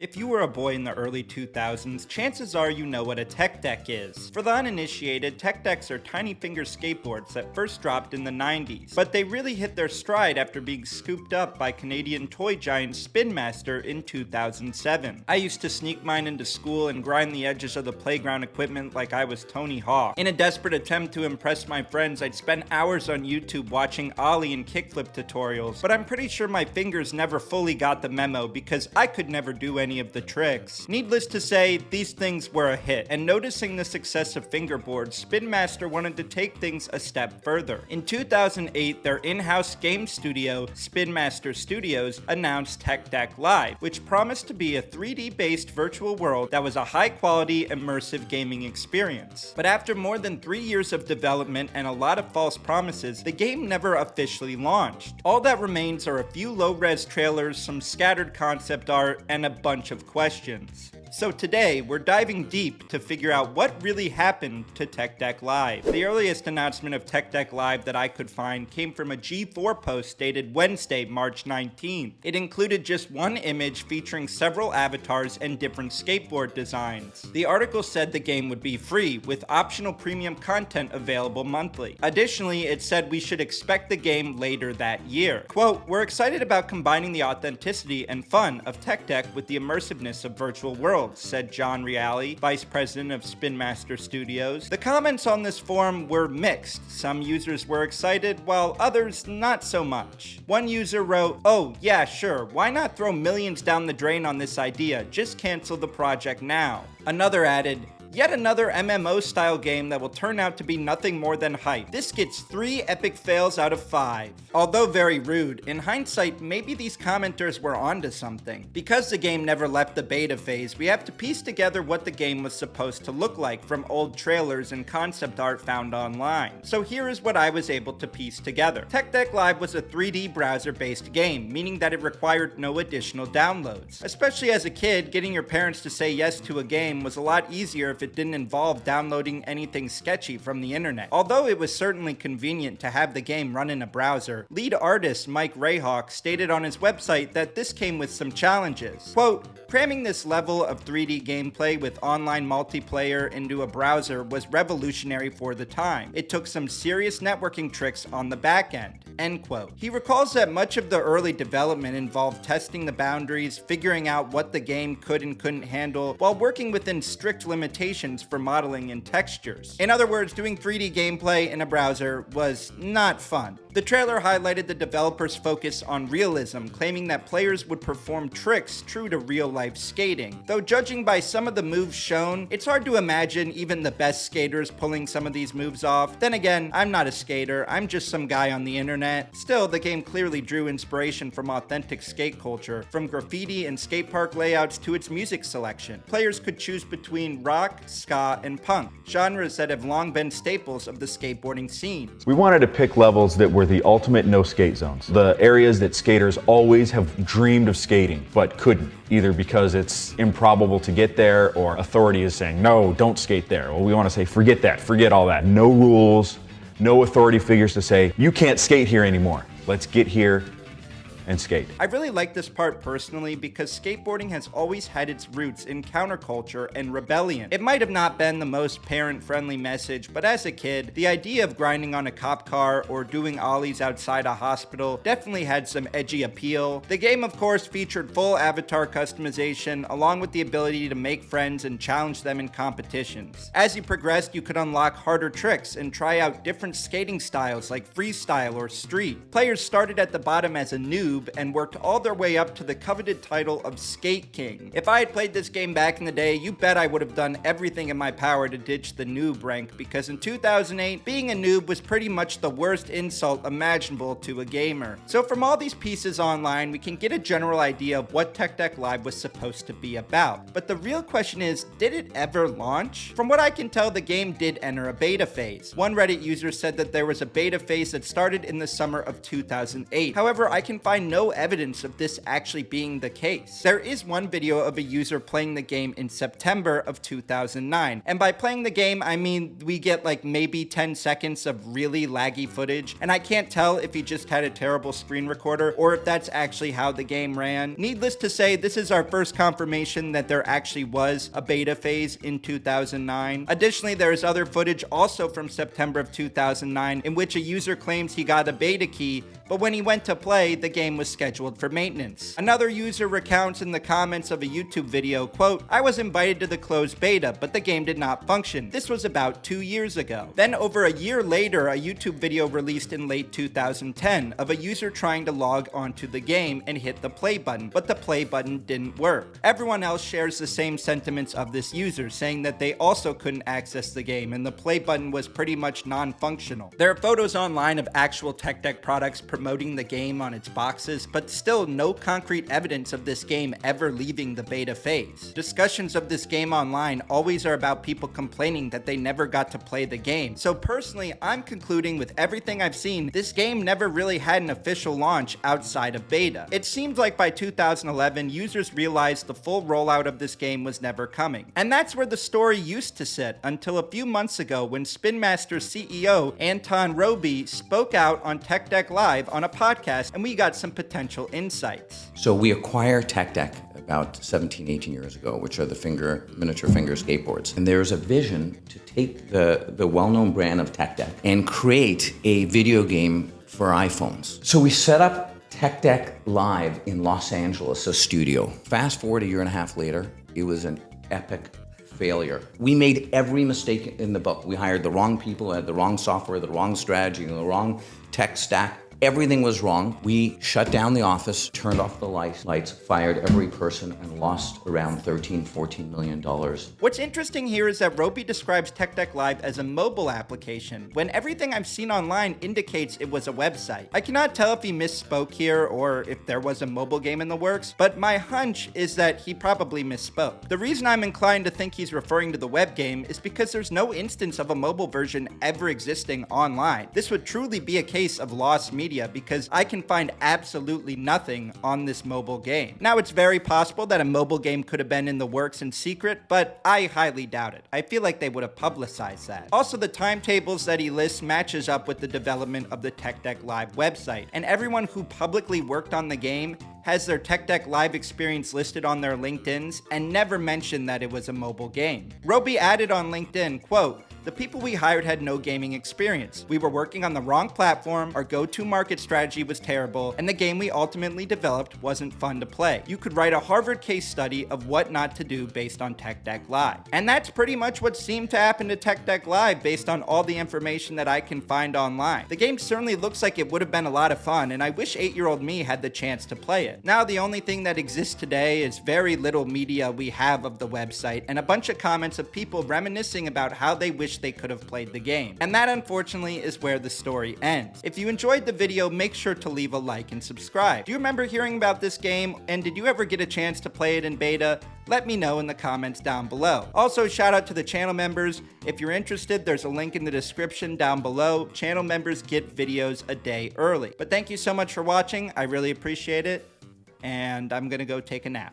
If you were a boy in the early 2000s, chances are you know what a Tech Deck is. For the uninitiated, Tech Decks are tiny finger skateboards that first dropped in the 90s, but they really hit their stride after being scooped up by Canadian toy giant Spin Master in 2007. I used to sneak mine into school and grind the edges of the playground equipment like I was Tony Hawk. In a desperate attempt to impress my friends, I'd spend hours on YouTube watching ollie and kickflip tutorials, but I'm pretty sure my fingers never fully got the memo because I could never do any of the tricks. Needless to say, these things were a hit, and noticing the success of fingerboards, Spin Master wanted to take things a step further. In 2008, their in-house game studio, Spin Master Studios, announced Tech Deck Live, which promised to be a 3D-based virtual world that was a high-quality, immersive gaming experience. But after more than 3 years of development and a lot of false promises, the game never officially launched. All that remains are a few low-res trailers, some scattered concept art, and a bunch of questions. So today, we're diving deep to figure out what really happened to Tech Deck Live. The earliest announcement of Tech Deck Live that I could find came from a G4 post dated Wednesday, March 19th. It included just one image featuring several avatars and different skateboard designs. The article said the game would be free, with optional premium content available monthly. Additionally, it said we should expect the game later that year. Quote, "We're excited about combining the authenticity and fun of Tech Deck with the immersiveness of virtual worlds," said John Reali, vice president of Spin Master Studios. The comments on this forum were mixed. Some users were excited, while others not so much. One user wrote, "Oh, yeah, sure, why not throw millions down the drain on this idea? Just cancel the project now." Another added, "Yet another MMO style game that will turn out to be nothing more than hype. This gets 3 epic fails out of 5. Although very rude, in hindsight, maybe these commenters were onto something. Because the game never left the beta phase, we have to piece together what the game was supposed to look like from old trailers and concept art found online. So here is what I was able to piece together. Tech Deck Live was a 3D browser-based game, meaning that it required no additional downloads. Especially as a kid, getting your parents to say yes to a game was a lot easier if it didn't involve downloading anything sketchy from the internet. Although it was certainly convenient to have the game run in a browser, lead artist Mike Rayhawk stated on his website that this came with some challenges. Quote, "Cramming this level of 3D gameplay with online multiplayer into a browser was revolutionary for the time. It took some serious networking tricks on the back end." End quote. He recalls that much of the early development involved testing the boundaries, figuring out what the game could and couldn't handle, while working within strict limitations for modeling and textures. In other words, doing 3D gameplay in a browser was not fun. The trailer highlighted the developers' focus on realism, claiming that players would perform tricks true to real-life skating. Though judging by some of the moves shown, it's hard to imagine even the best skaters pulling some of these moves off. Then again, I'm not a skater, I'm just some guy on the internet. Still, the game clearly drew inspiration from authentic skate culture, from graffiti and skate park layouts to its music selection. Players could choose between rock, ska, and punk, genres that have long been staples of the skateboarding scene. We wanted to pick levels that were the ultimate no-skate zones, the areas that skaters always have dreamed of skating, but couldn't, either because it's improbable to get there or authority is saying, no, don't skate there. Well, we want to say, forget that, forget all that. No rules, no authority figures to say, you can't skate here anymore. Let's get here and skate. I really like this part personally because skateboarding has always had its roots in counterculture and rebellion. It might have not been the most parent-friendly message, but as a kid, the idea of grinding on a cop car or doing ollies outside a hospital definitely had some edgy appeal. The game, of course, featured full avatar customization, along with the ability to make friends and challenge them in competitions. As you progressed, you could unlock harder tricks and try out different skating styles like freestyle or street. Players started at the bottom as a noob and worked all their way up to the coveted title of Skate King. If I had played this game back in the day, you bet I would have done everything in my power to ditch the noob rank, because in 2008, being a noob was pretty much the worst insult imaginable to a gamer. So from all these pieces online, we can get a general idea of what Tech Deck Live was supposed to be about. But the real question is, did it ever launch? From what I can tell, the game did enter a beta phase. One Reddit user said that there was a beta phase that started in the summer of 2008. However, I can find find no evidence of this actually being the case. There is one video of a user playing the game in September of 2009, and by playing the game, I mean we get like maybe 10 seconds of really laggy footage, and I can't tell if he just had a terrible screen recorder or if that's actually how the game ran. Needless to say, this is our first confirmation that there actually was a beta phase in 2009. Additionally, there is other footage also from September of 2009 in which a user claims he got a beta key, but when he went to play, the game was scheduled for maintenance. Another user recounts in the comments of a YouTube video, quote, "I was invited to the closed beta, but the game did not function. This was about 2 years ago." Then over a year later, a YouTube video released in late 2010 of a user trying to log onto the game and hit the play button, but the play button didn't work. Everyone else shares the same sentiments of this user, saying that they also couldn't access the game and the play button was pretty much non-functional. There are photos online of actual Tech Deck products promoting the game on its boxes, but still no concrete evidence of this game ever leaving the beta phase. Discussions of this game online always are about people complaining that they never got to play the game. So personally, I'm concluding with everything I've seen, this game never really had an official launch outside of beta. It seems like by 2011, users realized the full rollout of this game was never coming. And that's where the story used to sit until a few months ago when Spin Master's CEO, Anton Roby, spoke out on Tech Deck Live on a podcast, and we got some potential insights. So we acquired Tech Deck about 17, 18 years ago, which are the miniature finger skateboards. And there's a vision to take the well-known brand of Tech Deck and create a video game for iPhones. So we set up Tech Deck Live in Los Angeles, a studio. Fast forward a year and a half later, it was an epic failure. We made every mistake in the book. We hired the wrong people, had the wrong software, the wrong strategy, the wrong tech stack. Everything was wrong. We shut down the office, turned off the lights, fired every person, and lost around $13-14 million. What's interesting here is that Roby describes Tech Deck Live as a mobile application, when everything I've seen online indicates it was a website. I cannot tell if he misspoke here or if there was a mobile game in the works, but my hunch is that he probably misspoke. The reason I'm inclined to think he's referring to the web game is because there's no instance of a mobile version ever existing online. This would truly be a case of lost media, because I can find absolutely nothing on this mobile game. Now, it's very possible that a mobile game could have been in the works in secret, but I highly doubt it. I feel like they would have publicized that. Also, the timetables that he lists matches up with the development of the Tech Deck Live website, and everyone who publicly worked on the game has their Tech Deck Live experience listed on their LinkedIns and never mentioned that it was a mobile game. Roby added on LinkedIn, quote, "The people we hired had no gaming experience. We were working on the wrong platform, our go-to-market strategy was terrible, and the game we ultimately developed wasn't fun to play. You could write a Harvard case study of what not to do based on Tech Deck Live." And that's pretty much what seemed to happen to Tech Deck Live based on all the information that I can find online. The game certainly looks like it would have been a lot of fun, and I wish 8-year-old me had the chance to play it. Now, the only thing that exists today is very little media we have of the website and a bunch of comments of people reminiscing about how they wish they could have played the game. And that, unfortunately, is where the story ends. If you enjoyed the video, make sure to leave a like and subscribe. Do you remember hearing about this game, and did you ever get a chance to play it in beta? Let me know in the comments down below. Also, shout out to the channel members. If you're interested, there's a link in the description down below. Channel members get videos a day early. But thank you so much for watching. I really appreciate it. And I'm gonna go take a nap.